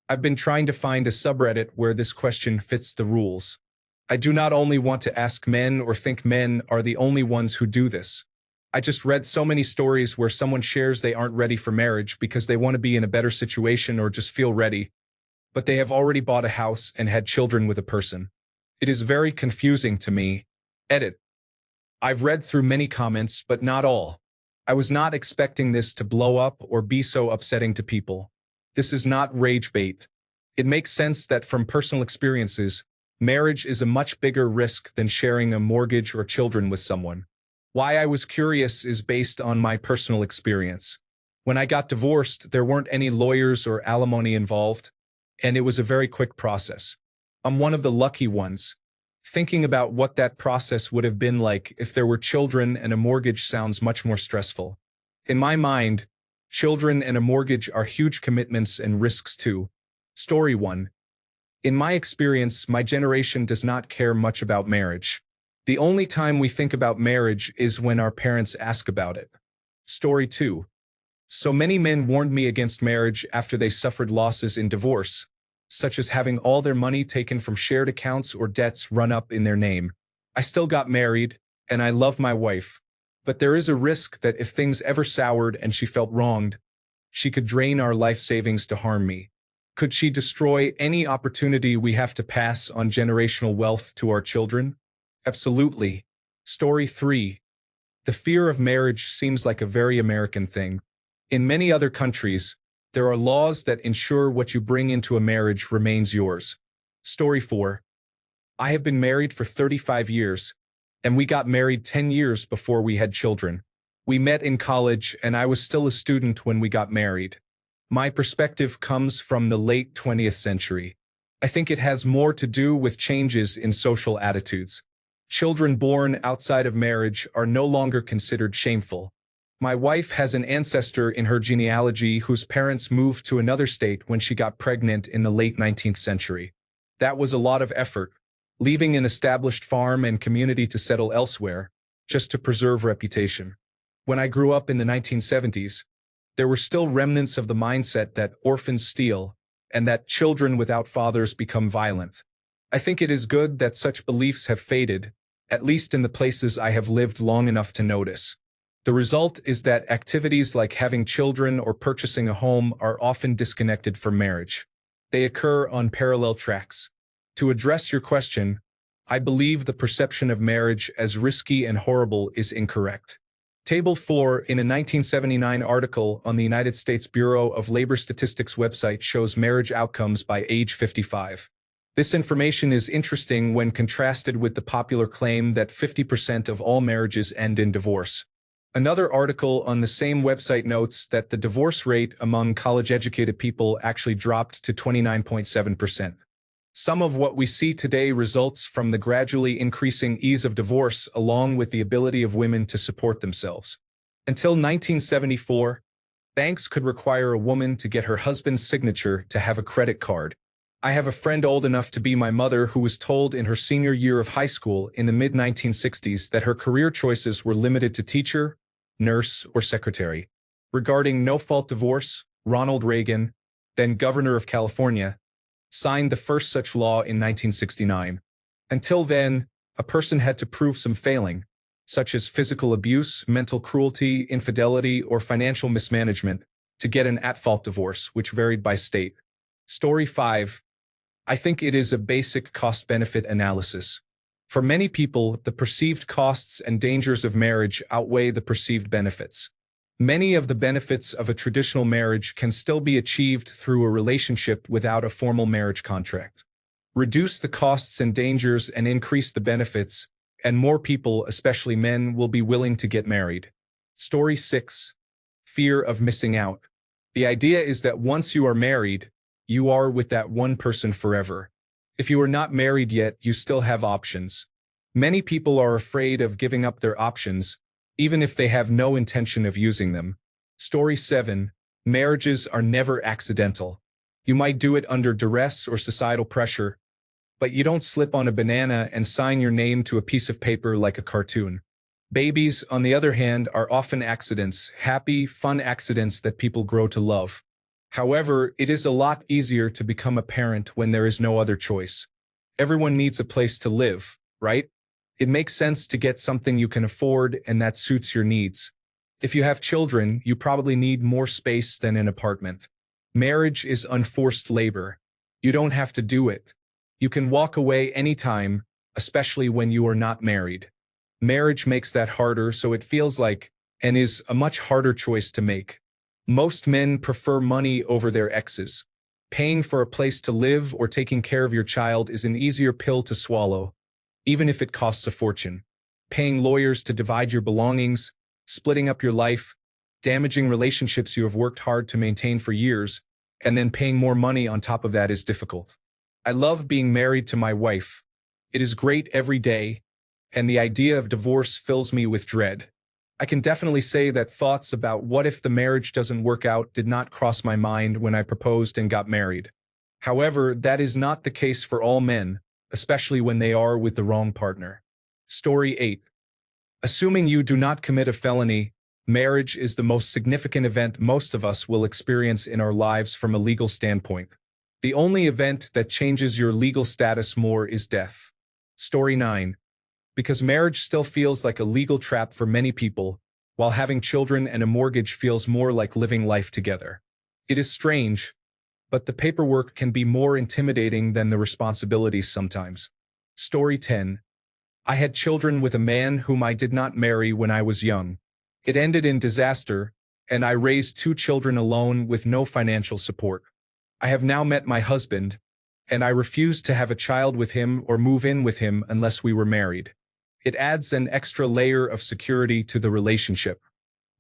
I've been trying to find a subreddit where this question fits the rules. I do not only want to ask men or think men are the only ones who do this. I just read so many stories where someone shares they aren't ready for marriage because they want to be in a better situation or just feel ready, but they have already bought a house and had children with a person. It is very confusing to me. Edit. I've read through many comments, but not all. I was not expecting this to blow up or be so upsetting to people. This is not rage bait. It makes sense that from personal experiences, marriage is a much bigger risk than sharing a mortgage or children with someone. Why I was curious is based on my personal experience. When I got divorced, there weren't any lawyers or alimony involved, and it was a very quick process. I'm one of the lucky ones. Thinking about what that process would have been like if there were children and a mortgage sounds much more stressful. In my mind, children and a mortgage are huge commitments and risks too. Story 1. In my experience, my generation does not care much about marriage. The only time we think about marriage is when our parents ask about it. Story 2. So many men warned me against marriage after they suffered losses in divorce, such as having all their money taken from shared accounts or debts run up in their name. I still got married, and I love my wife, but there is a risk that if things ever soured and she felt wronged, she could drain our life savings to harm me. Could she destroy any opportunity we have to pass on generational wealth to our children? Absolutely. Story 3. The fear of marriage seems like a very American thing. In many other countries, there are laws that ensure what you bring into a marriage remains yours. Story 4. I have been married for 35 years, and we got married 10 years before we had children. We met in college, and I was still a student when we got married. My perspective comes from the late 20th century. I think it has more to do with changes in social attitudes. Children born outside of marriage are no longer considered shameful. My wife has an ancestor in her genealogy whose parents moved to another state when she got pregnant in the late 19th century. That was a lot of effort, leaving an established farm and community to settle elsewhere, just to preserve reputation. When I grew up in the 1970s, there were still remnants of the mindset that orphans steal and that children without fathers become violent. I think it is good that such beliefs have faded, at least in the places I have lived long enough to notice. The result is that activities like having children or purchasing a home are often disconnected from marriage. They occur on parallel tracks. To address your question, I believe the perception of marriage as risky and horrible is incorrect. Table 4 in a 1979 article on the United States Bureau of Labor Statistics website shows marriage outcomes by age 55. This information is interesting when contrasted with the popular claim that 50% of all marriages end in divorce. Another article on the same website notes that the divorce rate among college-educated people actually dropped to 29.7%. Some of what we see today results from the gradually increasing ease of divorce along with the ability of women to support themselves. Until 1974, banks could require a woman to get her husband's signature to have a credit card. I have a friend old enough to be my mother who was told in her senior year of high school in the mid-1960s that her career choices were limited to teacher, nurse, or secretary. Regarding no-fault divorce, Ronald Reagan, then governor of California, signed the first such law in 1969. Until then, a person had to prove some failing, such as physical abuse, mental cruelty, infidelity, or financial mismanagement, to get an at-fault divorce, which varied by state. Story 5. I think it is a basic cost-benefit analysis. For many people, the perceived costs and dangers of marriage outweigh the perceived benefits. Many of the benefits of a traditional marriage can still be achieved through a relationship without a formal marriage contract. Reduce the costs and dangers and increase the benefits, and more people, especially men, will be willing to get married. Story 6. Fear of missing out. The idea is that once you are married, you are with that one person forever. If you are not married yet, you still have options. Many people are afraid of giving up their options, even if they have no intention of using them. Story 7. Marriages are never accidental. You might do it under duress or societal pressure, but you don't slip on a banana and sign your name to a piece of paper like a cartoon. Babies, on the other hand, are often accidents, happy, fun accidents that people grow to love. However, it is a lot easier to become a parent when there is no other choice. Everyone needs a place to live, right? It makes sense to get something you can afford and that suits your needs. If you have children, you probably need more space than an apartment. Marriage is unforced labor. You don't have to do it. You can walk away anytime, especially when you are not married. Marriage makes that harder, so it feels like, and is a much harder choice to make. Most men prefer money over their exes. Paying for a place to live or taking care of your child is an easier pill to swallow, even if it costs a fortune. Paying lawyers to divide your belongings, splitting up your life, damaging relationships you have worked hard to maintain for years, and then paying more money on top of that is difficult. I love being married to my wife. It is great every day, and the idea of divorce fills me with dread. I can definitely say that thoughts about what if the marriage doesn't work out did not cross my mind when I proposed and got married. However, that is not the case for all men, especially when they are with the wrong partner. Story 8. Assuming you do not commit a felony, marriage is the most significant event most of us will experience in our lives from a legal standpoint. The only event that changes your legal status more is death. Story 9. Because marriage still feels like a legal trap for many people, while having children and a mortgage feels more like living life together. It is strange, but the paperwork can be more intimidating than the responsibilities sometimes. Story 10. I had children with a man whom I did not marry when I was young. It ended in disaster, and I raised 2 children alone with no financial support. I have now met my husband, and I refused to have a child with him or move in with him unless we were married. It adds an extra layer of security to the relationship.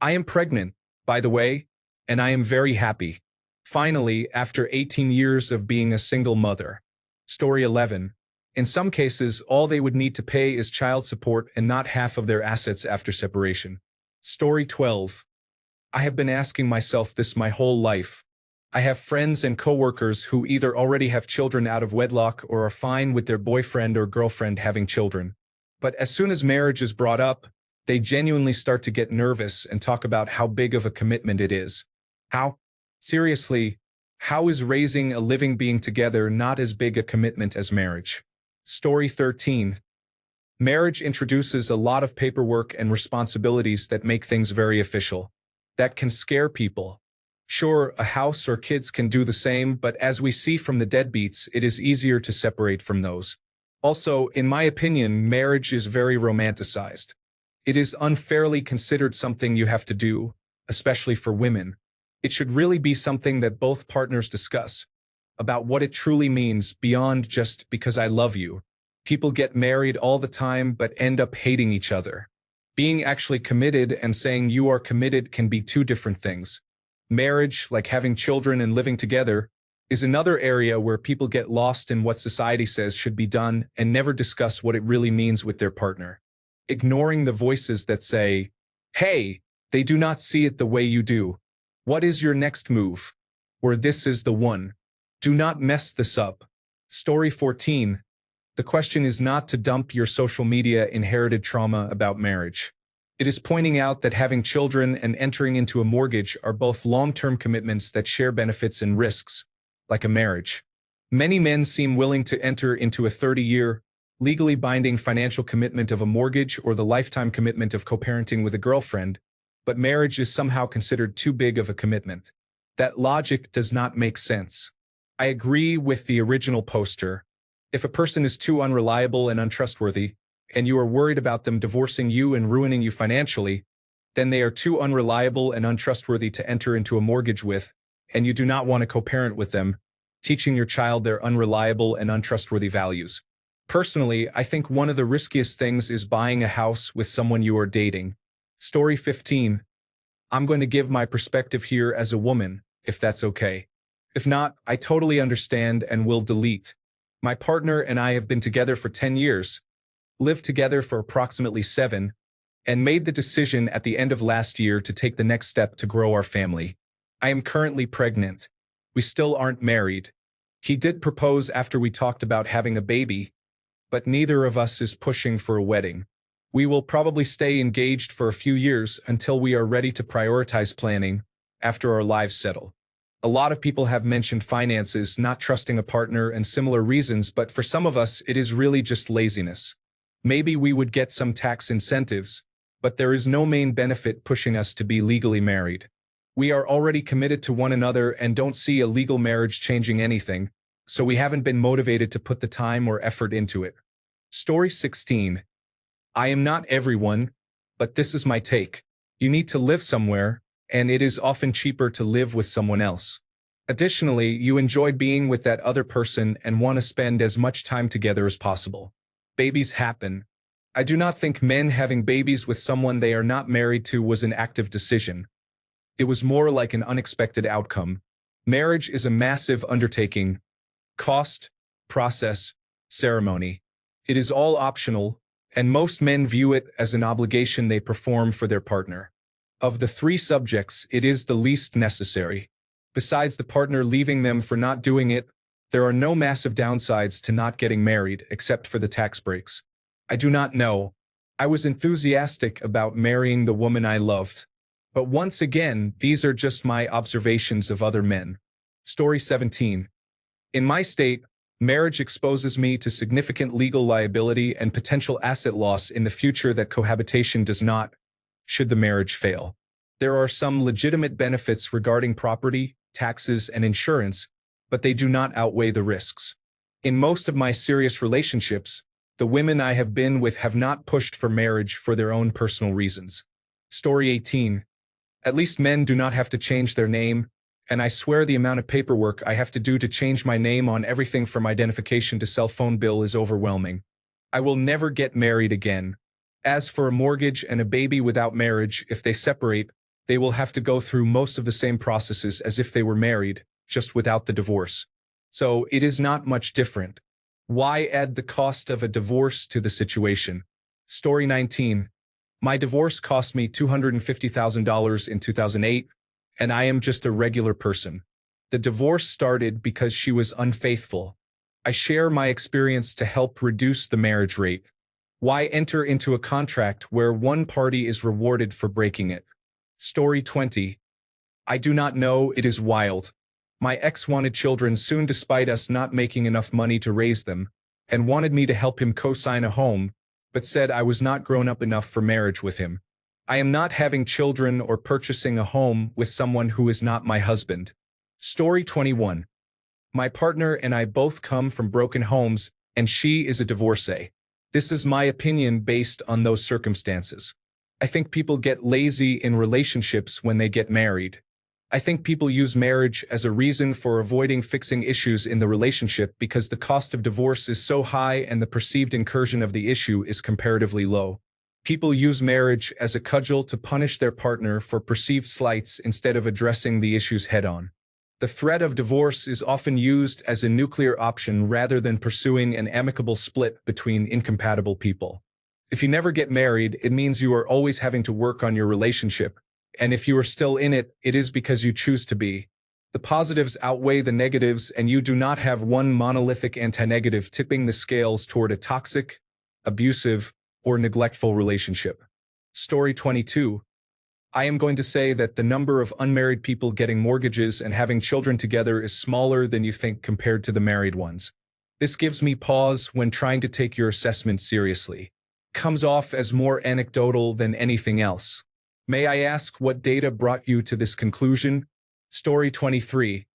I am pregnant, by the way, and I am very happy. Finally, after 18 years of being a single mother. Story 11. In some cases, all they would need to pay is child support and not half of their assets after separation. Story 12. I have been asking myself this my whole life. I have friends and coworkers who either already have children out of wedlock or are fine with their boyfriend or girlfriend having children. But as soon as marriage is brought up, they genuinely start to get nervous and talk about how big of a commitment it is. How? Seriously, how is raising a living being together not as big a commitment as marriage? Story 13. Marriage introduces a lot of paperwork and responsibilities that make things very official. That can scare people. Sure, a house or kids can do the same, but as we see from the deadbeats, it is easier to separate from those. Also, in my opinion, marriage is very romanticized. It is unfairly considered something you have to do, especially for women. It should really be something that both partners discuss, about what it truly means beyond just because I love you. People get married all the time but end up hating each other. Being actually committed and saying you are committed can be 2 different things. Marriage, like having children and living together, is another area where people get lost in what society says should be done and never discuss what it really means with their partner. Ignoring the voices that say, hey, they do not see it the way you do. What is your next move? Or this is the one. Do not mess this up. Story 14. The question is not to dump your social media inherited trauma about marriage. It is pointing out that having children and entering into a mortgage are both long-term commitments that share benefits and risks, like a marriage. Many men seem willing to enter into a 30-year, legally binding financial commitment of a mortgage or the lifetime commitment of co-parenting with a girlfriend, but marriage is somehow considered too big of a commitment. That logic does not make sense. I agree with the original poster. If a person is too unreliable and untrustworthy, and you are worried about them divorcing you and ruining you financially, then they are too unreliable and untrustworthy to enter into a mortgage with, and you do not want to co-parent with them, teaching your child their unreliable and untrustworthy values. Personally, I think one of the riskiest things is buying a house with someone you are dating. Story 15. I'm going to give my perspective here as a woman, if that's okay. If not, I totally understand and will delete. My partner and I have been together for 10 years, lived together for approximately 7, and made the decision at the end of last year to take the next step to grow our family. I am currently pregnant. We still aren't married. He did propose after we talked about having a baby, but neither of us is pushing for a wedding. We will probably stay engaged for a few years until we are ready to prioritize planning after our lives settle. A lot of people have mentioned finances, not trusting a partner, and similar reasons, but for some of us, it is really just laziness. Maybe we would get some tax incentives, but there is no main benefit pushing us to be legally married. We are already committed to one another and don't see a legal marriage changing anything, so we haven't been motivated to put the time or effort into it. Story 16. I am not everyone, but this is my take. You need to live somewhere, and it is often cheaper to live with someone else. Additionally, you enjoy being with that other person and want to spend as much time together as possible. Babies happen. I do not think men having babies with someone they are not married to was an active decision. It was more like an unexpected outcome. Marriage is a massive undertaking. Cost, process, ceremony. It is all optional, and most men view it as an obligation they perform for their partner. Of the three subjects, it is the least necessary. Besides the partner leaving them for not doing it, there are no massive downsides to not getting married except for the tax breaks. I do not know. I was enthusiastic about marrying the woman I loved. But once again, these are just my observations of other men. Story 17. In my state, marriage exposes me to significant legal liability and potential asset loss in the future that cohabitation does not, should the marriage fail. There are some legitimate benefits regarding property, taxes, and insurance, but they do not outweigh the risks. In most of my serious relationships, the women I have been with have not pushed for marriage for their own personal reasons. Story 18. At least men do not have to change their name, and I swear the amount of paperwork I have to do to change my name on everything from identification to cell phone bill is overwhelming. I will never get married again. As for a mortgage and a baby without marriage, if they separate, they will have to go through most of the same processes as if they were married, just without the divorce. So it is not much different. Why add the cost of a divorce to the situation? Story 19. My divorce cost me $250,000 in 2008, and I am just a regular person. The divorce started because she was unfaithful. I share my experience to help reduce the marriage rate. Why enter into a contract where one party is rewarded for breaking it? Story 20. I do not know, it is wild. My ex wanted children soon despite us not making enough money to raise them, and wanted me to help him co-sign a home, but said I was not grown up enough for marriage with him. I am not having children or purchasing a home with someone who is not my husband. Story 21. My partner and I both come from broken homes, and she is a divorcee. This is my opinion based on those circumstances. I think people get lazy in relationships when they get married. I think people use marriage as a reason for avoiding fixing issues in the relationship because the cost of divorce is so high and the perceived incursion of the issue is comparatively low. People use marriage as a cudgel to punish their partner for perceived slights instead of addressing the issues head-on. The threat of divorce is often used as a nuclear option rather than pursuing an amicable split between incompatible people. If you never get married, it means you are always having to work on your relationship, and if you are still in it, it is because you choose to be. The positives outweigh the negatives, and you do not have one monolithic anti-negative tipping the scales toward a toxic, abusive, or neglectful relationship. Story 22. I am going to say that the number of unmarried people getting mortgages and having children together is smaller than you think compared to the married ones. This gives me pause when trying to take your assessment seriously. Comes off as more anecdotal than anything else. May I ask what data brought you to this conclusion? Story 23.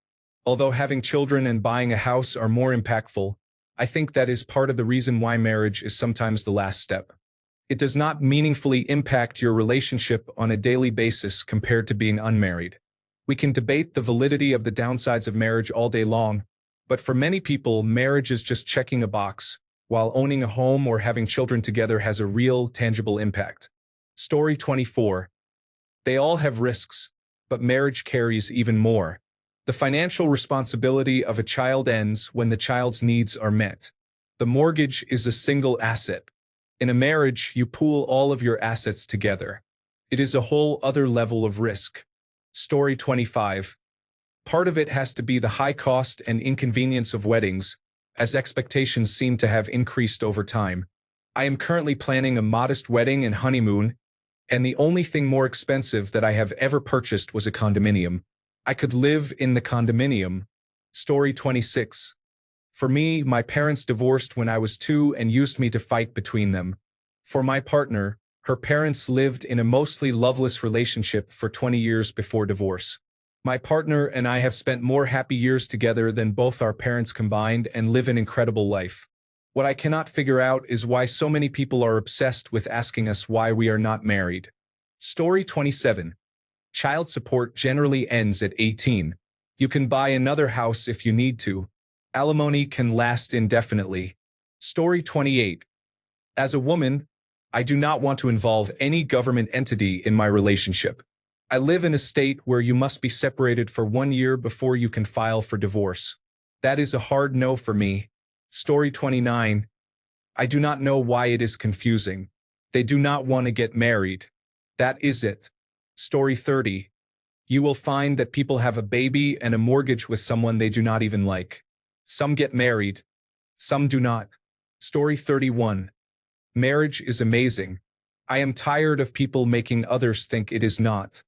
Although having children and buying a house are more impactful, I think that is part of the reason why marriage is sometimes the last step. It does not meaningfully impact your relationship on a daily basis compared to being unmarried. We can debate the validity of the downsides of marriage all day long, but for many people, marriage is just checking a box, while owning a home or having children together has a real, tangible impact. Story 24. They all have risks, but marriage carries even more. The financial responsibility of a child ends when the child's needs are met. The mortgage is a single asset. In a marriage, you pool all of your assets together. It is a whole other level of risk. Story 25. Part of it has to be the high cost and inconvenience of weddings, as expectations seem to have increased over time. I am currently planning a modest wedding and honeymoon, and the only thing more expensive that I have ever purchased was a condominium. I could live in the condominium. Story 26. For me, my parents divorced when I was 2 and used me to fight between them. For my partner, her parents lived in a mostly loveless relationship for 20 years before divorce. My partner and I have spent more happy years together than both our parents combined and live an incredible life. What I cannot figure out is why so many people are obsessed with asking us why we are not married. Story 27. Child support generally ends at 18. You can buy another house if you need to. Alimony can last indefinitely. Story 28. As a woman, I do not want to involve any government entity in my relationship. I live in a state where you must be separated for 1 year before you can file for divorce. That is a hard no for me. Story 29. I do not know why it is confusing. They do not want to get married. That is it. Story 30. You will find that people have a baby and a mortgage with someone they do not even like. Some get married. Some do not. Story 31. Marriage is amazing. I am tired of people making others think it is not.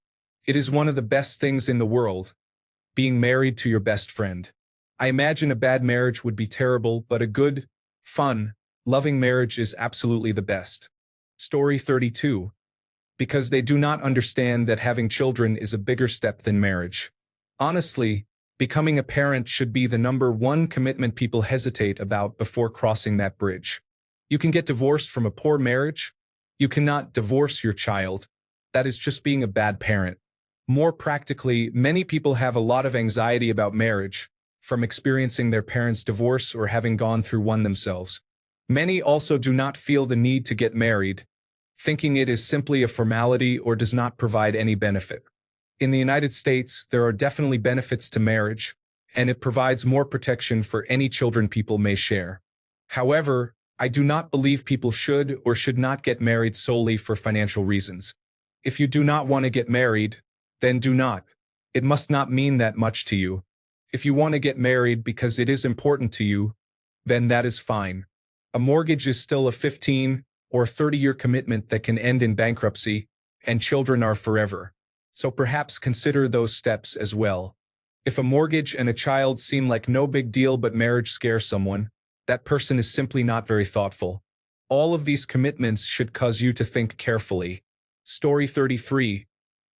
It is one of the best things in the world. Being married to your best friend. I imagine a bad marriage would be terrible, but a good, fun, loving marriage is absolutely the best. Story 32. Because they do not understand that having children is a bigger step than marriage. Honestly, becoming a parent should be the #1 commitment people hesitate about before crossing that bridge. You can get divorced from a poor marriage. You cannot divorce your child. That is just being a bad parent. More practically, many people have a lot of anxiety about marriage, from experiencing their parents' divorce or having gone through one themselves. Many also do not feel the need to get married, thinking it is simply a formality or does not provide any benefit. In the United States, there are definitely benefits to marriage, and it provides more protection for any children people may share. However, I do not believe people should or should not get married solely for financial reasons. If you do not want to get married, then do not. It must not mean that much to you. If you want to get married because it is important to you, then that is fine. A mortgage is still a 15 or 30-year commitment that can end in bankruptcy, and children are forever. So perhaps consider those steps as well. If a mortgage and a child seem like no big deal but marriage scares someone, that person is simply not very thoughtful. All of these commitments should cause you to think carefully. Story 33.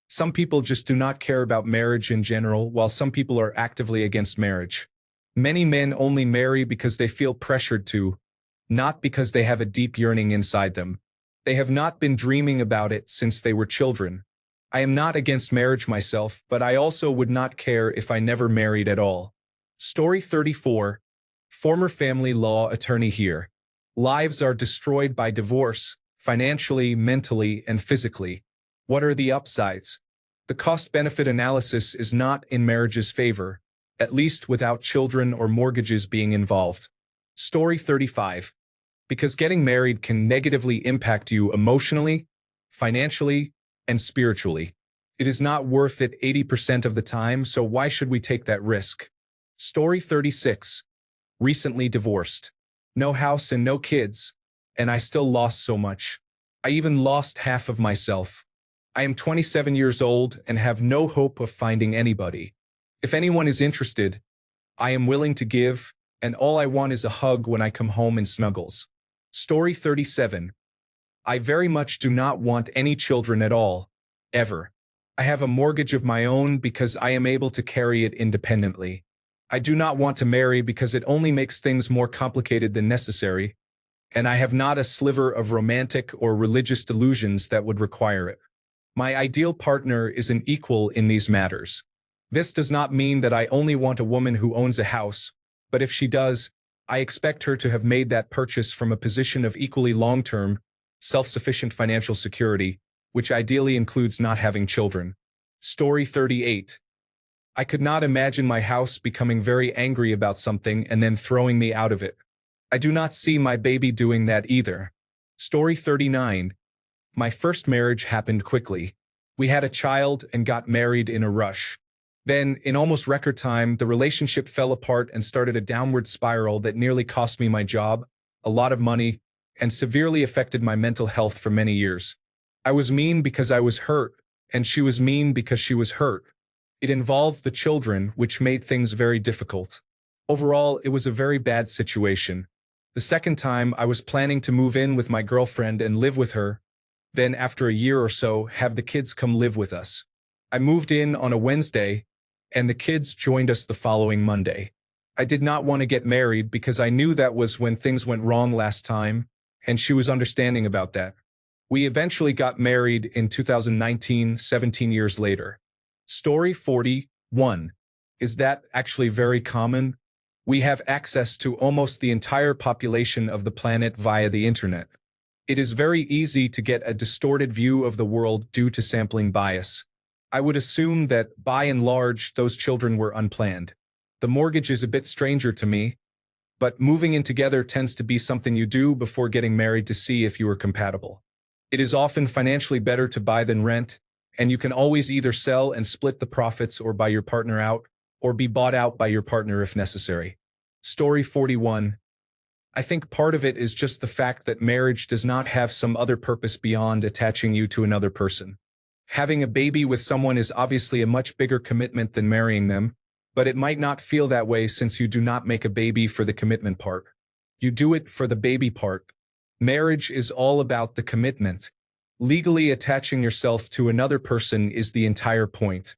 Some people just do not care about marriage in general, while some people are actively against marriage. Many men only marry because they feel pressured to, not because they have a deep yearning inside them. They have not been dreaming about it since they were children. I am not against marriage myself, but I also would not care if I never married at all. Story 34. Former family law attorney here. Lives are destroyed by divorce, financially, mentally, and physically. What are the upsides? The cost-benefit analysis is not in marriage's favor, at least without children or mortgages being involved. Story 35. Because getting married can negatively impact you emotionally, financially, and spiritually. It is not worth it 80% of the time, so why should we take that risk? Story 36. Recently divorced. No house and no kids, and I still lost so much. I even lost half of myself. I am 27 years old and have no hope of finding anybody. If anyone is interested, I am willing to give, and all I want is a hug when I come home and snuggles. Story 37. I very much do not want any children at all, ever. I have a mortgage of my own because I am able to carry it independently. I do not want to marry because it only makes things more complicated than necessary, and I have not a sliver of romantic or religious delusions that would require it. My ideal partner is an equal in these matters. This does not mean that I only want a woman who owns a house, but if she does, I expect her to have made that purchase from a position of equally long-term, self-sufficient financial security, which ideally includes not having children. Story 38. I could not imagine my house becoming very angry about something and then throwing me out of it. I do not see my baby doing that either. Story 39. My first marriage happened quickly. We had a child and got married in a rush. Then, in almost record time, the relationship fell apart and started a downward spiral that nearly cost me my job, a lot of money, and severely affected my mental health for many years. I was mean because I was hurt, and she was mean because she was hurt. It involved the children, which made things very difficult. Overall, it was a very bad situation. The second time, I was planning to move in with my girlfriend and live with her, then after a year or so, have the kids come live with us. I moved in on a Wednesday, and the kids joined us the following Monday. I did not want to get married because I knew that was when things went wrong last time, and she was understanding about that. We eventually got married in 2019, 17 years later. Story 41. Is that actually very common? We have access to almost the entire population of the planet via the internet. It is very easy to get a distorted view of the world due to sampling bias. I would assume that, by and large, those children were unplanned. The mortgage is a bit stranger to me, but moving in together tends to be something you do before getting married to see if you are compatible. It is often financially better to buy than rent, and you can always either sell and split the profits or buy your partner out, or be bought out by your partner if necessary. Story 41. I think part of it is just the fact that marriage does not have some other purpose beyond attaching you to another person. Having a baby with someone is obviously a much bigger commitment than marrying them, but it might not feel that way since you do not make a baby for the commitment part. You do it for the baby part. Marriage is all about the commitment. Legally attaching yourself to another person is the entire point.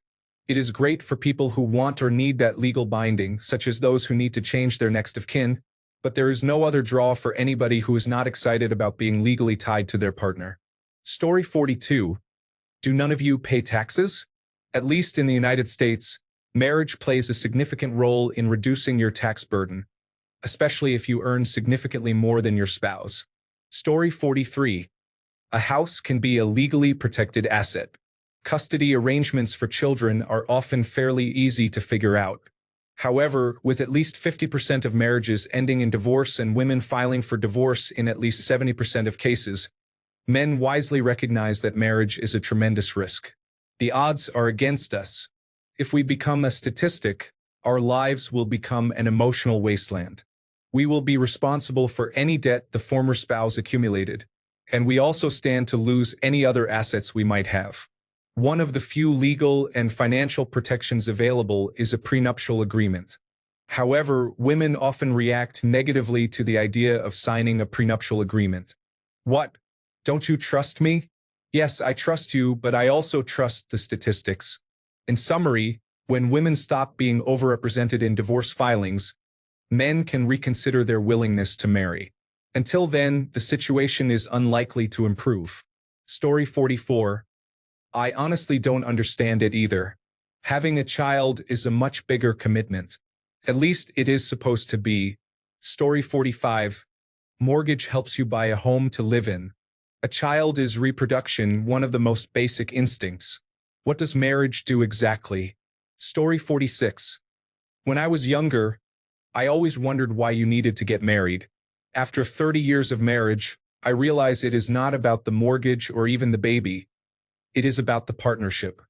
It is great for people who want or need that legal binding, such as those who need to change their next of kin, but there is no other draw for anybody who is not excited about being legally tied to their partner. Story 42. Do none of you pay taxes? At least in the United States, marriage plays a significant role in reducing your tax burden, especially if you earn significantly more than your spouse. Story 43. A house can be a legally protected asset. Custody arrangements for children are often fairly easy to figure out. However, with at least 50% of marriages ending in divorce and women filing for divorce in at least 70% of cases, men wisely recognize that marriage is a tremendous risk. The odds are against us. If we become a statistic, our lives will become an emotional wasteland. We will be responsible for any debt the former spouse accumulated, and we also stand to lose any other assets we might have. One of the few legal and financial protections available is a prenuptial agreement. However, women often react negatively to the idea of signing a prenuptial agreement. What? Don't you trust me? Yes, I trust you, but I also trust the statistics. In summary, when women stop being overrepresented in divorce filings, men can reconsider their willingness to marry. Until then, the situation is unlikely to improve. Story 44. I honestly don't understand it either. Having a child is a much bigger commitment. At least it is supposed to be. Story 45. Mortgage helps you buy a home to live in. A child is reproduction, one of the most basic instincts. What does marriage do exactly? Story 46. When I was younger, I always wondered why you needed to get married. After 30 years of marriage, I realize it is not about the mortgage or even the baby. It is about the partnership.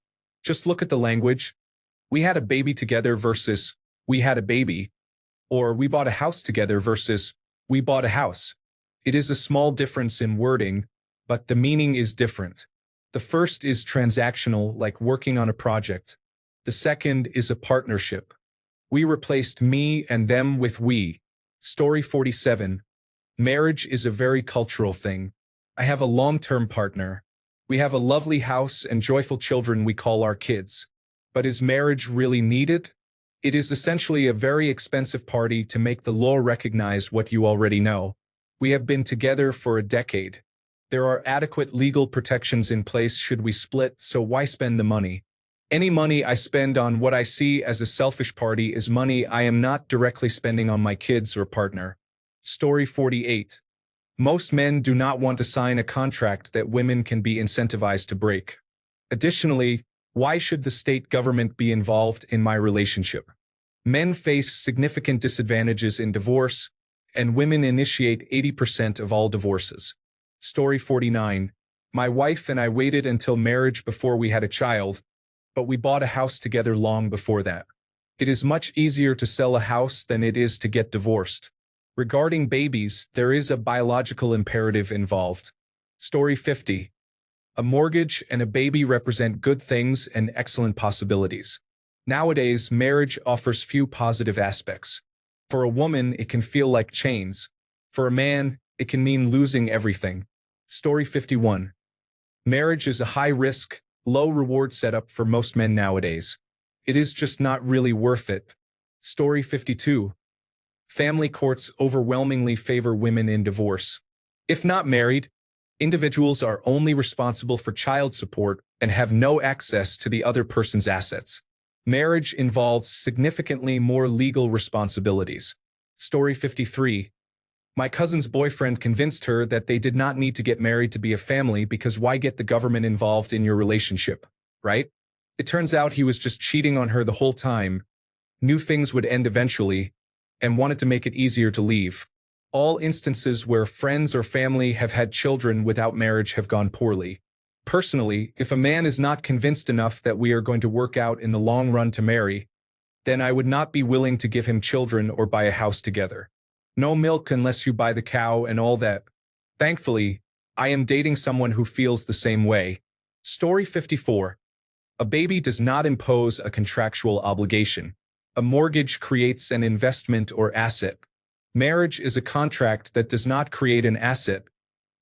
Just look at the language. We had a baby together versus we had a baby, or we bought a house together versus we bought a house. It is a small difference in wording, but the meaning is different. The first is transactional, like working on a project. The second is a partnership. We replaced me and them with we. Story 47. Marriage is a very cultural thing. I have a long-term partner. We have a lovely house and joyful children we call our kids. But is marriage really needed? It is essentially a very expensive party to make the law recognize what you already know. We have been together for a decade. There are adequate legal protections in place should we split, so why spend the money? Any money I spend on what I see as a selfish party is money I am not directly spending on my kids or partner. Story 48. Most men do not want to sign a contract that women can be incentivized to break. Additionally, why should the state government be involved in my relationship? Men face significant disadvantages in divorce, and women initiate 80% of all divorces. Story 49. My wife and I waited until marriage before we had a child, but we bought a house together long before that. It is much easier to sell a house than it is to get divorced. Regarding babies, there is a biological imperative involved. Story 50. A mortgage and a baby represent good things and excellent possibilities. Nowadays, marriage offers few positive aspects. For a woman, it can feel like chains. For a man, it can mean losing everything. Story 51. Marriage is a high-risk, low-reward setup for most men nowadays. It is just not really worth it. Story 52. Family courts overwhelmingly favor women in divorce. If not married, individuals are only responsible for child support and have no access to the other person's assets. Marriage involves significantly more legal responsibilities. Story 53. My cousin's boyfriend convinced her that they did not need to get married to be a family because why get the government involved in your relationship, right? It turns out he was just cheating on her the whole time, knew things would end eventually, and wanted to make it easier to leave. All instances where friends or family have had children without marriage have gone poorly. Personally, if a man is not convinced enough that we are going to work out in the long run to marry, then I would not be willing to give him children or buy a house together. No milk unless you buy the cow and all that. Thankfully, I am dating someone who feels the same way. Story 54. A baby does not impose a contractual obligation. A mortgage creates an investment or asset. Marriage is a contract that does not create an asset,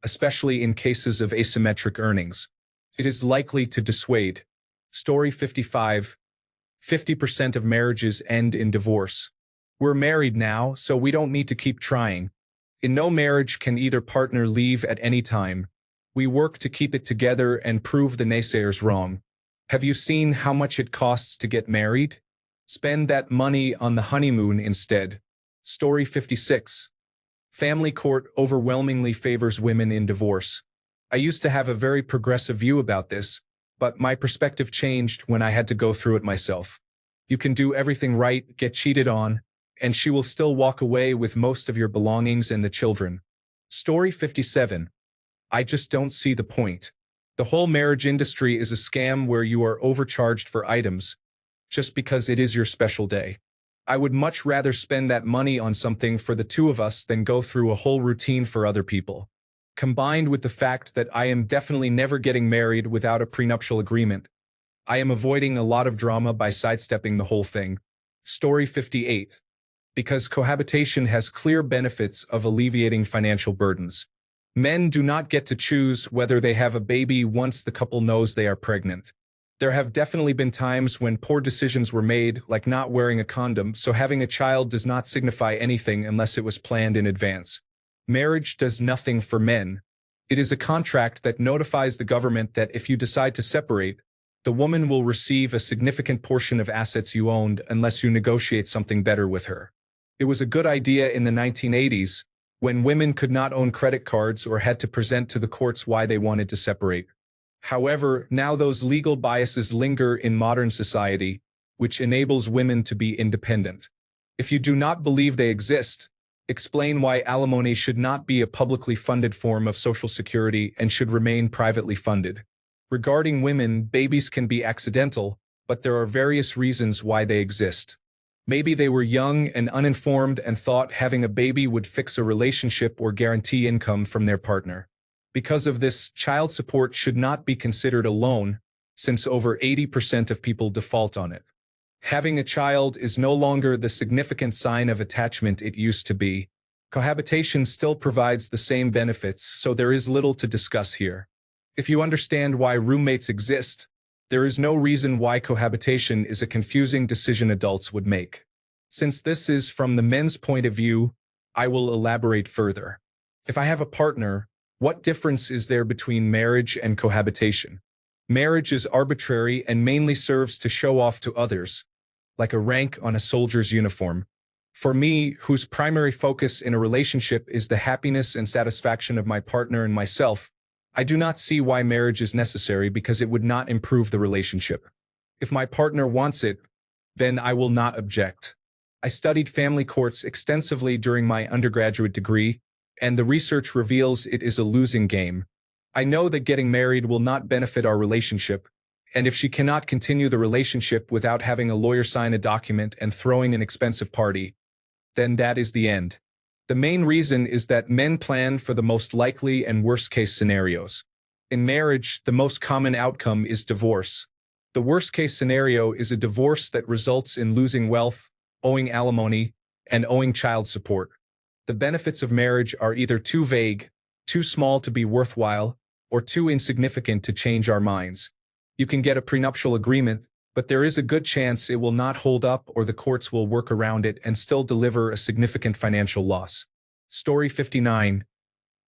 especially in cases of asymmetric earnings. It is likely to dissuade. Story 55. 50% of marriages end in divorce. We're married now, so we don't need to keep trying. In no marriage can either partner leave at any time. We work to keep it together and prove the naysayers wrong. Have you seen how much it costs to get married? Spend that money on the honeymoon instead. Story 56. Family court overwhelmingly favors women in divorce. I used to have a very progressive view about this, but my perspective changed when I had to go through it myself. You can do everything right, get cheated on, and she will still walk away with most of your belongings and the children. Story 57. I just don't see the point. The whole marriage industry is a scam where you are overcharged for items, just because it is your special day. I would much rather spend that money on something for the two of us than go through a whole routine for other people. Combined with the fact that I am definitely never getting married without a prenuptial agreement, I am avoiding a lot of drama by sidestepping the whole thing. Story 58. Because cohabitation has clear benefits of alleviating financial burdens. Men do not get to choose whether they have a baby once the couple knows they are pregnant. There have definitely been times when poor decisions were made, like not wearing a condom, so having a child does not signify anything unless it was planned in advance. Marriage does nothing for men. It is a contract that notifies the government that if you decide to separate, the woman will receive a significant portion of assets you owned unless you negotiate something better with her. It was a good idea in the 1980s, when women could not own credit cards or had to present to the courts why they wanted to separate. However, now those legal biases linger in modern society, which enables women to be independent. If you do not believe they exist, explain why alimony should not be a publicly funded form of Social Security and should remain privately funded. Regarding women, babies can be accidental, but there are various reasons why they exist. Maybe they were young and uninformed and thought having a baby would fix a relationship or guarantee income from their partner. Because of this, child support should not be considered a loan, since over 80% of people default on it. Having a child is no longer the significant sign of attachment it used to be. Cohabitation still provides the same benefits, so there is little to discuss here. If you understand why roommates exist, there is no reason why cohabitation is a confusing decision adults would make. Since this is from the men's point of view, I will elaborate further. If I have a partner, what difference is there between marriage and cohabitation? Marriage is arbitrary and mainly serves to show off to others, like a rank on a soldier's uniform. For me, whose primary focus in a relationship is the happiness and satisfaction of my partner and myself, I do not see why marriage is necessary because it would not improve the relationship. If my partner wants it, then I will not object. I studied family courts extensively during my undergraduate degree, and the research reveals it is a losing game. I know that getting married will not benefit our relationship, and if she cannot continue the relationship without having a lawyer sign a document and throwing an expensive party, then that is the end. The main reason is that men plan for the most likely and worst-case scenarios. In marriage, the most common outcome is divorce. The worst-case scenario is a divorce that results in losing wealth, owing alimony, and owing child support. The benefits of marriage are either too vague, too small to be worthwhile, or too insignificant to change our minds. You can get a prenuptial agreement, but there is a good chance it will not hold up or the courts will work around it and still deliver a significant financial loss. Story 59.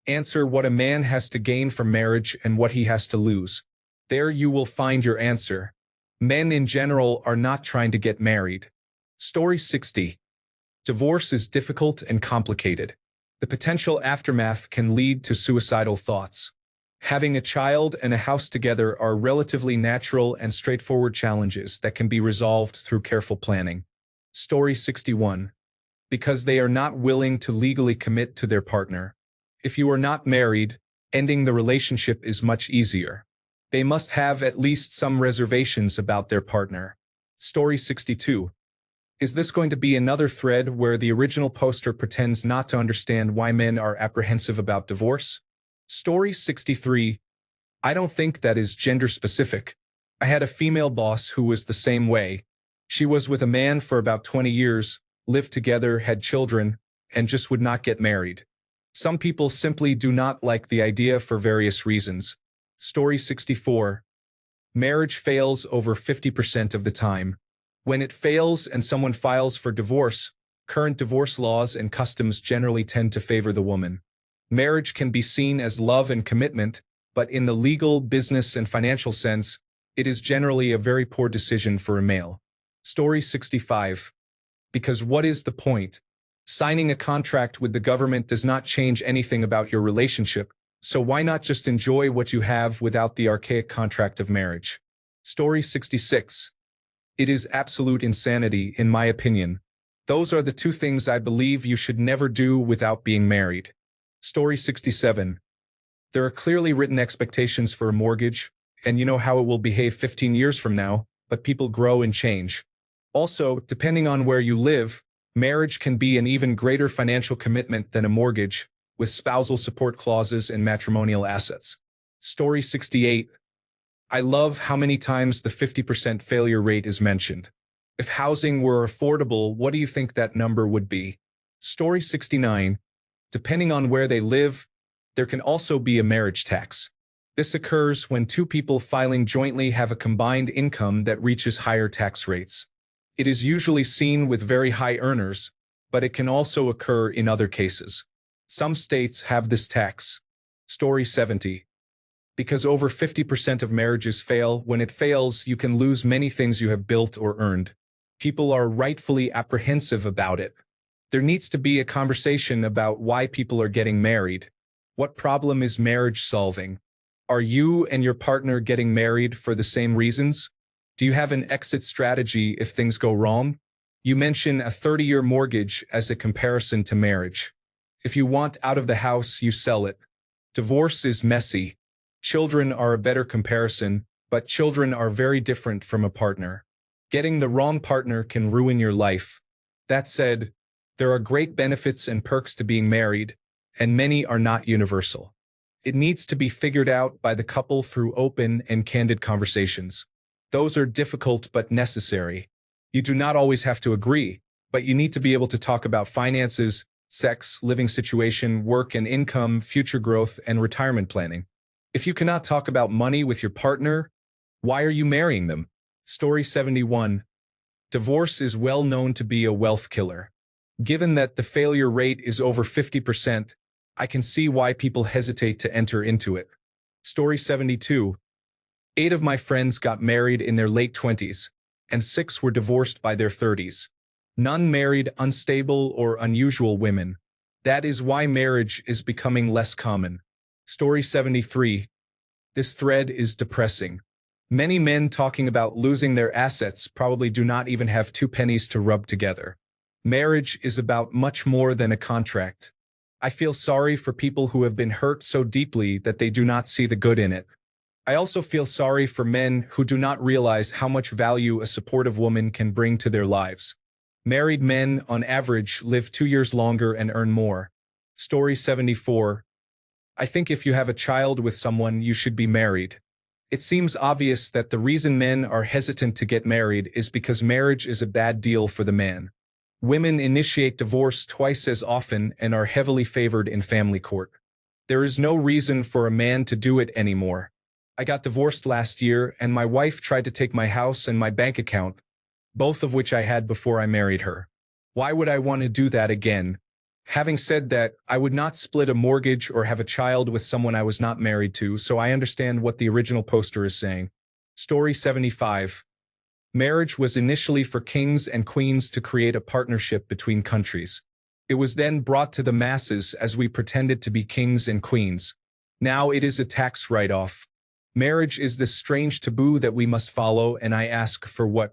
Answer what a man has to gain from marriage and what he has to lose. There you will find your answer. Men in general are not trying to get married. Story 60. Divorce is difficult and complicated. The potential aftermath can lead to suicidal thoughts. Having a child and a house together are relatively natural and straightforward challenges that can be resolved through careful planning. Story 61. Because they are not willing to legally commit to their partner. If you are not married, ending the relationship is much easier. They must have at least some reservations about their partner. Story 62. Is this going to be another thread where the original poster pretends not to understand why men are apprehensive about divorce? Story 63. I don't think that is gender specific. I had a female boss who was the same way. She was with a man for about 20 years, lived together, had children, and just would not get married. Some people simply do not like the idea for various reasons. Story 64. Marriage fails over 50% of the time. When it fails and someone files for divorce, current divorce laws and customs generally tend to favor the woman. Marriage can be seen as love and commitment, but in the legal, business, and financial sense, it is generally a very poor decision for a male. Story 65. Because what is the point? Signing a contract with the government does not change anything about your relationship, so why not just enjoy what you have without the archaic contract of marriage? Story 66. It is absolute insanity, in my opinion. Those are the two things I believe you should never do without being married. Story 67. There are clearly written expectations for a mortgage, and you know how it will behave 15 years from now, but people grow and change. Also, depending on where you live, marriage can be an even greater financial commitment than a mortgage, with spousal support clauses and matrimonial assets. Story 68. I love how many times the 50% failure rate is mentioned. If housing were affordable, what do you think that number would be? Story 69. Depending on where they live, there can also be a marriage tax. This occurs when two people filing jointly have a combined income that reaches higher tax rates. It is usually seen with very high earners, but it can also occur in other cases. Some states have this tax. Story 70. Because over 50% of marriages fail, when it fails, you can lose many things you have built or earned. People are rightfully apprehensive about it. There needs to be a conversation about why people are getting married. What problem is marriage solving? Are you and your partner getting married for the same reasons? Do you have an exit strategy if things go wrong? You mention a 30-year mortgage as a comparison to marriage. If you want out of the house, you sell it. Divorce is messy. Children are a better comparison, but children are very different from a partner. Getting the wrong partner can ruin your life. That said, there are great benefits and perks to being married, and many are not universal. It needs to be figured out by the couple through open and candid conversations. Those are difficult but necessary. You do not always have to agree, but you need to be able to talk about finances, sex, living situation, work and income, future growth, and retirement planning. If you cannot talk about money with your partner, why are you marrying them? Story 71. Divorce is well known to be a wealth killer. Given that the failure rate is over 50%, I can see why people hesitate to enter into it. Story 72. 8 of my friends got married in their late 20s, and 6 were divorced by their 30s. None married unstable or unusual women. That is why marriage is becoming less common. Story 73. This thread is depressing. Many men talking about losing their assets probably do not even have 2 pennies to rub together. Marriage is about much more than a contract. I feel sorry for people who have been hurt so deeply that they do not see the good in it. I also feel sorry for men who do not realize how much value a supportive woman can bring to their lives. Married men, on average, live 2 years longer and earn more. Story 74. I think if you have a child with someone, you should be married. It seems obvious that the reason men are hesitant to get married is because marriage is a bad deal for the man. Women initiate divorce twice as often and are heavily favored in family court. There is no reason for a man to do it anymore. I got divorced last year, and my wife tried to take my house and my bank account, both of which I had before I married her. Why would I want to do that again? Having said that, I would not split a mortgage or have a child with someone I was not married to, so I understand what the original poster is saying. Story 75. Marriage was initially for kings and queens to create a partnership between countries. It was then brought to the masses as we pretended to be kings and queens. Now it is a tax write-off. Marriage is this strange taboo that we must follow, and I ask for what?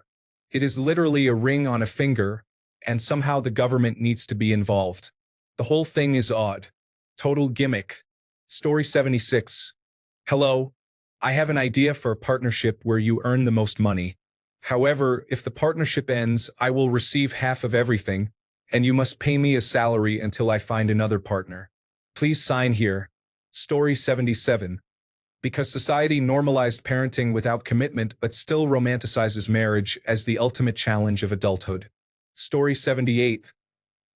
It is literally a ring on a finger, and somehow the government needs to be involved. The whole thing is odd. Total gimmick. Story 76. Hello. I have an idea for a partnership where you earn the most money. However, if the partnership ends, I will receive half of everything, and you must pay me a salary until I find another partner. Please sign here. Story 77. Because society normalized parenting without commitment but still romanticizes marriage as the ultimate challenge of adulthood. Story 78.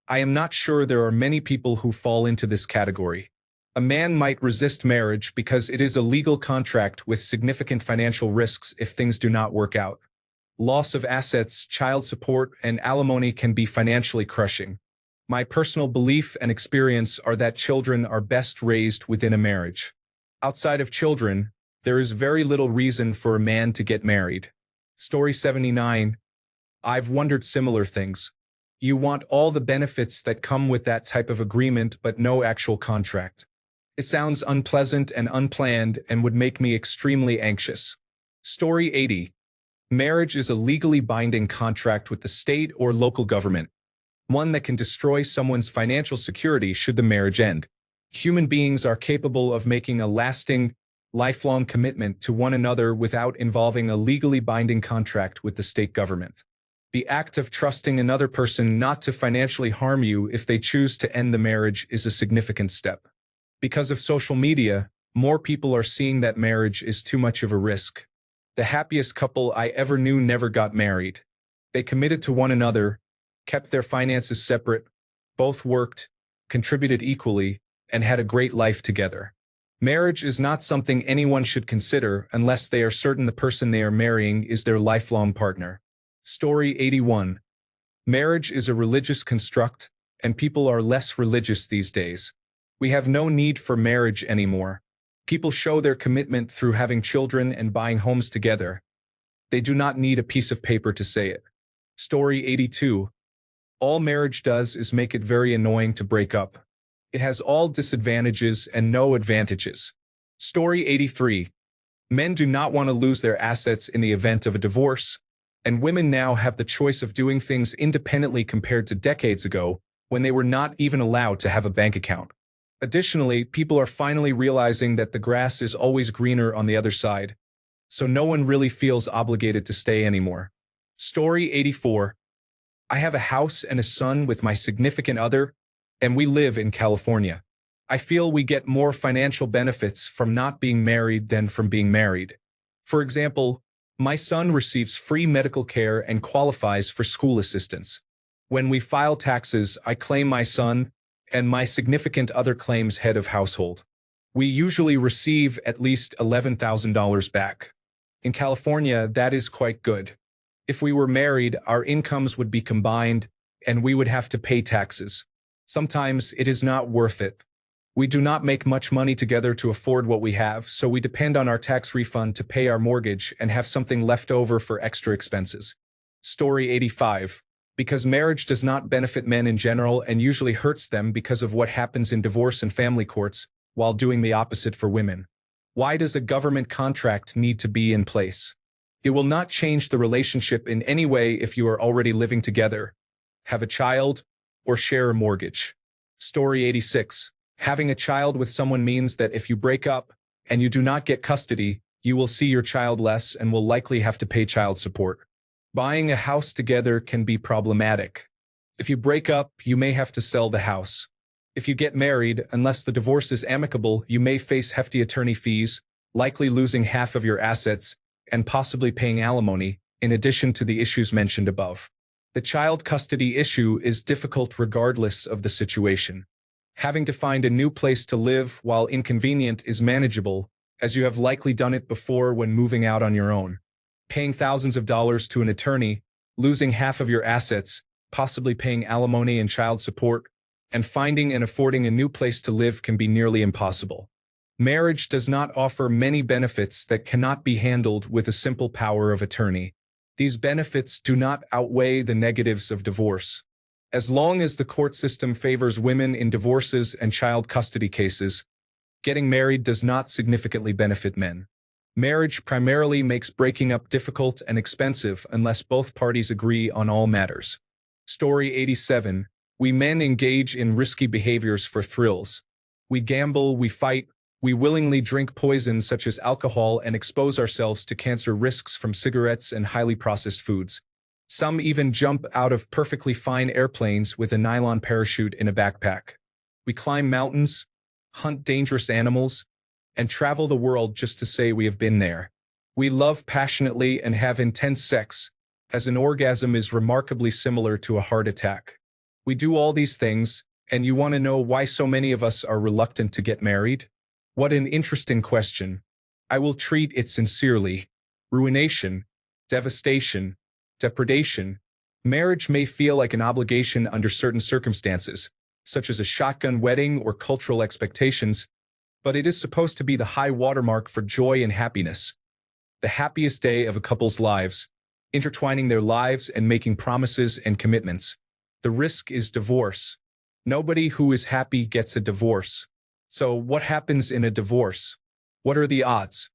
I am not sure there are many people who fall into this category. A man might resist marriage because it is a legal contract with significant financial risks if things do not work out. Loss of assets, child support, and alimony can be financially crushing. My personal belief and experience are that children are best raised within a marriage. Outside of children, there is very little reason for a man to get married. Story 79. I've wondered similar things. You want all the benefits that come with that type of agreement but no actual contract. It sounds unpleasant and unplanned and would make me extremely anxious. Story 80. Marriage is a legally binding contract with the state or local government, one that can destroy someone's financial security should the marriage end. Human beings are capable of making a lasting, lifelong commitment to one another without involving a legally binding contract with the state government. The act of trusting another person not to financially harm you if they choose to end the marriage is a significant step. Because of social media, more people are seeing that marriage is too much of a risk. The happiest couple I ever knew never got married. They committed to one another, kept their finances separate, both worked, contributed equally, and had a great life together. Marriage is not something anyone should consider unless they are certain the person they are marrying is their lifelong partner. Story 81. Marriage is a religious construct, and people are less religious these days. We have no need for marriage anymore. People show their commitment through having children and buying homes together. They do not need a piece of paper to say it. Story 82. All marriage does is make it very annoying to break up. It has all disadvantages and no advantages. Story 83. Men do not want to lose their assets in the event of a divorce, and women now have the choice of doing things independently compared to decades ago, when they were not even allowed to have a bank account. Additionally, people are finally realizing that the grass is always greener on the other side, so no one really feels obligated to stay anymore. Story 84. I have a house and a son with my significant other, and we live in California. I feel we get more financial benefits from not being married than from being married. For example, my son receives free medical care and qualifies for school assistance. When we file taxes, I claim my son, and my significant other claims head of household. We usually receive at least $11,000 back. In California, that is quite good. If we were married, our incomes would be combined, and we would have to pay taxes. Sometimes it is not worth it. We do not make much money together to afford what we have, so we depend on our tax refund to pay our mortgage and have something left over for extra expenses. Story 85. Because marriage does not benefit men in general and usually hurts them because of what happens in divorce and family courts, while doing the opposite for women. Why does a government contract need to be in place? It will not change the relationship in any way if you are already living together, have a child, or share a mortgage. Story 86. Having a child with someone means that if you break up and you do not get custody, you will see your child less and will likely have to pay child support. Buying a house together can be problematic. If you break up, you may have to sell the house. If you get married, unless the divorce is amicable, you may face hefty attorney fees, likely losing half of your assets and possibly paying alimony, in addition to the issues mentioned above. The child custody issue is difficult regardless of the situation. Having to find a new place to live, while inconvenient, is manageable, as you have likely done it before when moving out on your own. Paying thousands of dollars to an attorney, losing half of your assets, possibly paying alimony and child support, and finding and affording a new place to live can be nearly impossible. Marriage does not offer many benefits that cannot be handled with a simple power of attorney. These benefits do not outweigh the negatives of divorce. As long as the court system favors women in divorces and child custody cases, getting married does not significantly benefit men. Marriage primarily makes breaking up difficult and expensive unless both parties agree on all matters. Story 87. We men engage in risky behaviors for thrills. We gamble, we fight, we willingly drink poisons such as alcohol and expose ourselves to cancer risks from cigarettes and highly processed foods. Some even jump out of perfectly fine airplanes with a nylon parachute in a backpack. We climb mountains, hunt dangerous animals, and travel the world just to say we have been there. We love passionately and have intense sex, as an orgasm is remarkably similar to a heart attack. We do all these things, and you want to know why so many of us are reluctant to get married? What an interesting question. I will treat it sincerely. Ruination, devastation, depredation. Marriage may feel like an obligation under certain circumstances, such as a shotgun wedding or cultural expectations, but it is supposed to be the high watermark for joy and happiness. The happiest day of a couple's lives, intertwining their lives and making promises and commitments. The risk is divorce. Nobody who is happy gets a divorce. So what happens in a divorce? What are the odds?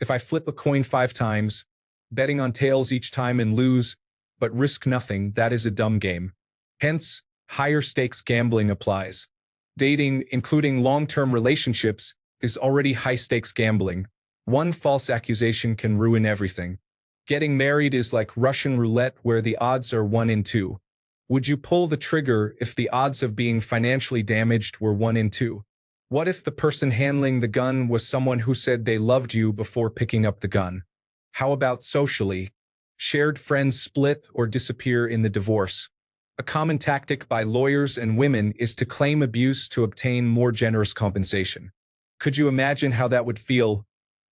If I flip a coin 5 times, betting on tails each time and lose, but risk nothing, that is a dumb game. Hence, higher stakes gambling applies. Dating, including long-term relationships, is already high-stakes gambling. One false accusation can ruin everything. Getting married is like Russian roulette where the odds are 1 in 2. Would you pull the trigger if the odds of being financially damaged were 1 in 2? What if the person handling the gun was someone who said they loved you before picking up the gun? How about socially? Shared friends split or disappear in the divorce. A common tactic by lawyers and women is to claim abuse to obtain more generous compensation. Could you imagine how that would feel?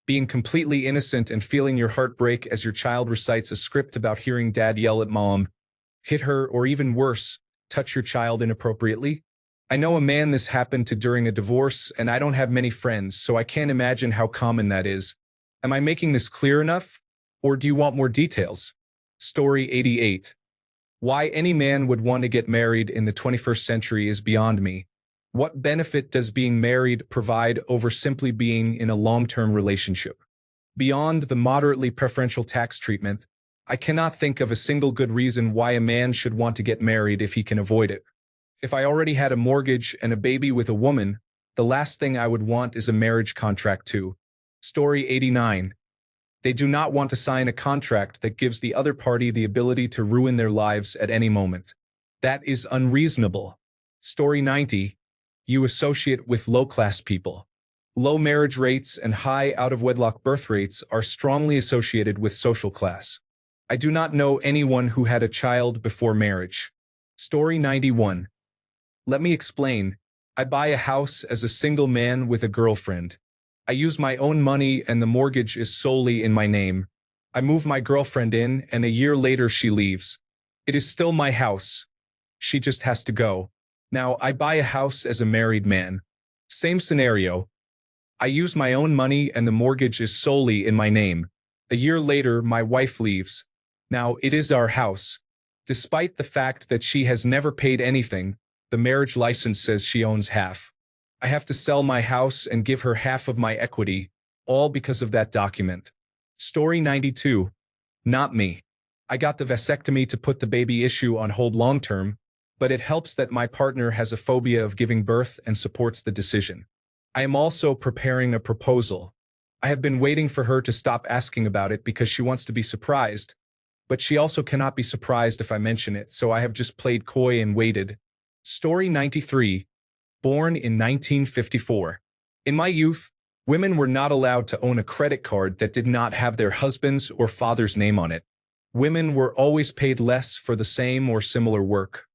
Being completely innocent and feeling your heart break as your child recites a script about hearing dad yell at mom, hit her, or even worse, touch your child inappropriately? I know a man this happened to during a divorce, and I don't have many friends, so I can't imagine how common that is. Am I making this clear enough? Or do you want more details? Story 88. Why any man would want to get married in the 21st century is beyond me. What benefit does being married provide over simply being in a long-term relationship? Beyond the moderately preferential tax treatment, I cannot think of a single good reason why a man should want to get married if he can avoid it. If I already had a mortgage and a baby with a woman, the last thing I would want is a marriage contract too. Story 89. They do not want to sign a contract that gives the other party the ability to ruin their lives at any moment. That is unreasonable. Story 90. You associate with low-class people. Low marriage rates and high out-of-wedlock birth rates are strongly associated with social class. I do not know anyone who had a child before marriage. Story 91. Let me explain. I buy a house as a single man with a girlfriend. I use my own money and the mortgage is solely in my name. I move my girlfriend in and a year later she leaves. It is still my house. She just has to go. Now, I buy a house as a married man. Same scenario. I use my own money and the mortgage is solely in my name. A year later, my wife leaves. Now, it is our house. Despite the fact that she has never paid anything, the marriage license says she owns half. I have to sell my house and give her half of my equity, all because of that document. Story 92. Not me. I got the vasectomy to put the baby issue on hold long-term, but it helps that my partner has a phobia of giving birth and supports the decision. I am also preparing a proposal. I have been waiting for her to stop asking about it because she wants to be surprised, but she also cannot be surprised if I mention it, so I have just played coy and waited. Story 93. Born in 1954. In my youth, Women were not allowed to own a credit card that did not have their husband's or father's name on it. Women were always paid less for the same or similar work.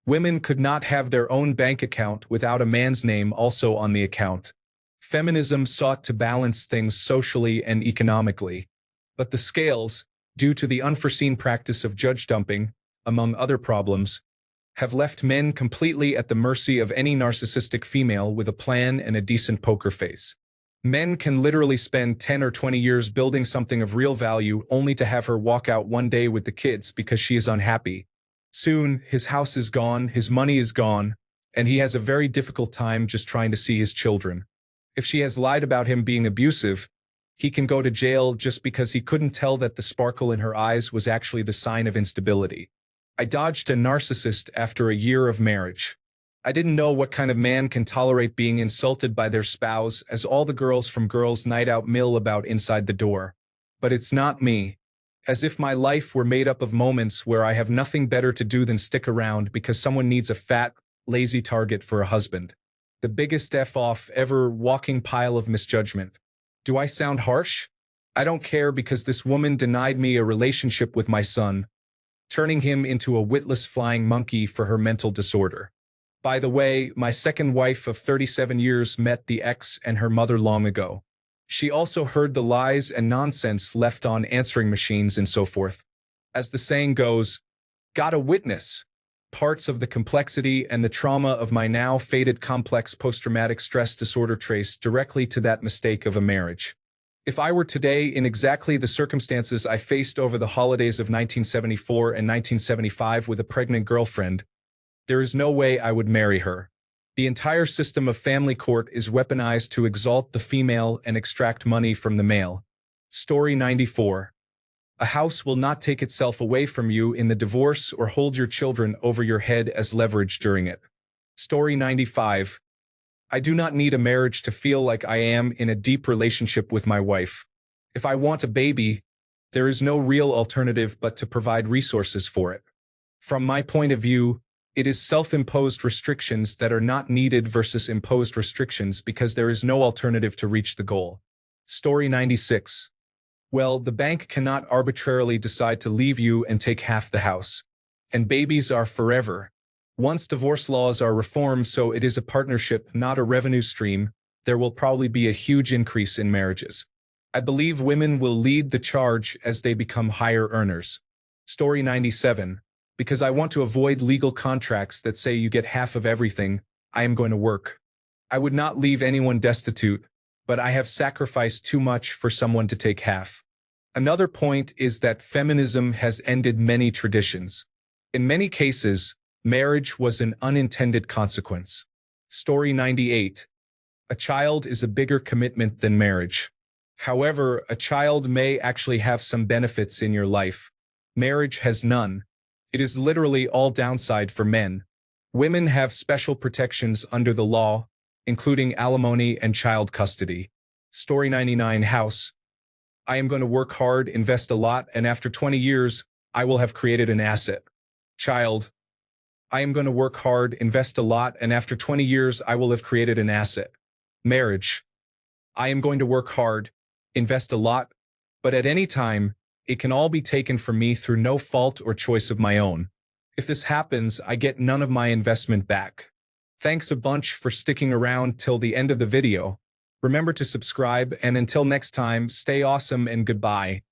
Women could not have their own bank account without a man's name also on the account. Feminism sought to balance things socially and economically. But the scales, due to the unforeseen practice of judge dumping, among other problems, have left men completely at the mercy of any narcissistic female with a plan and a decent poker face. Men can literally spend 10 or 20 years building something of real value only to have her walk out one day with the kids because she is unhappy. Soon, his house is gone, his money is gone, and he has a very difficult time just trying to see his children. If she has lied about him being abusive, he can go to jail just because he couldn't tell that the sparkle in her eyes was actually the sign of instability. I dodged a narcissist after a year of marriage. I didn't know what kind of man can tolerate being insulted by their spouse, as all the girls from Girls' Night Out mill about inside the door. But it's not me. As if my life were made up of moments where I have nothing better to do than stick around because someone needs a fat, lazy target for a husband. The biggest F-off ever walking pile of misjudgment. Do I sound harsh? I don't care because this woman denied me a relationship with my son, turning him into a witless flying monkey for her mental disorder. By the way, my second wife of 37 years met the ex and her mother long ago. She also heard the lies and nonsense left on answering machines and so forth. As the saying goes, got a witness. Parts of the complexity and the trauma of my now faded complex post-traumatic stress disorder trace directly to that mistake of a marriage. If I were today in exactly the circumstances I faced over the holidays of 1974 and 1975 with a pregnant girlfriend, there is no way I would marry her. The entire system of family court is weaponized to exalt the female and extract money from the male. Story 94. A house will not take itself away from you in the divorce or hold your children over your head as leverage during it. Story 95. I do not need a marriage to feel like I am in a deep relationship with my wife. If I want a baby, there is no real alternative but to provide resources for it. From my point of view, it is self-imposed restrictions that are not needed versus imposed restrictions because there is no alternative to reach the goal. Story 96. Well, the bank cannot arbitrarily decide to leave you and take half the house. And babies are forever. Once divorce laws are reformed so it is a partnership, not a revenue stream, there will probably be a huge increase in marriages. I believe women will lead the charge as they become higher earners. Story 97. Because I want to avoid legal contracts that say you get half of everything, I am going to work. I would not leave anyone destitute, but I have sacrificed too much for someone to take half. Another point is that feminism has ended many traditions. In many cases, marriage was an unintended consequence. Story 98. A child is a bigger commitment than marriage. However, a child may actually have some benefits in your life. Marriage has none. It is literally all downside for men. Women have special protections under the law, including alimony and child custody. Story 99. House. I am going to work hard, invest a lot, and after 20 years, I will have created an asset. Child. I am going to work hard, invest a lot, and after 20 years, I will have created an asset. Marriage. I am going to work hard, invest a lot, but at any time, it can all be taken from me through no fault or choice of my own. If this happens, I get none of my investment back. Thanks a bunch for sticking around till the end of the video. Remember to subscribe, and until next time, stay awesome and goodbye.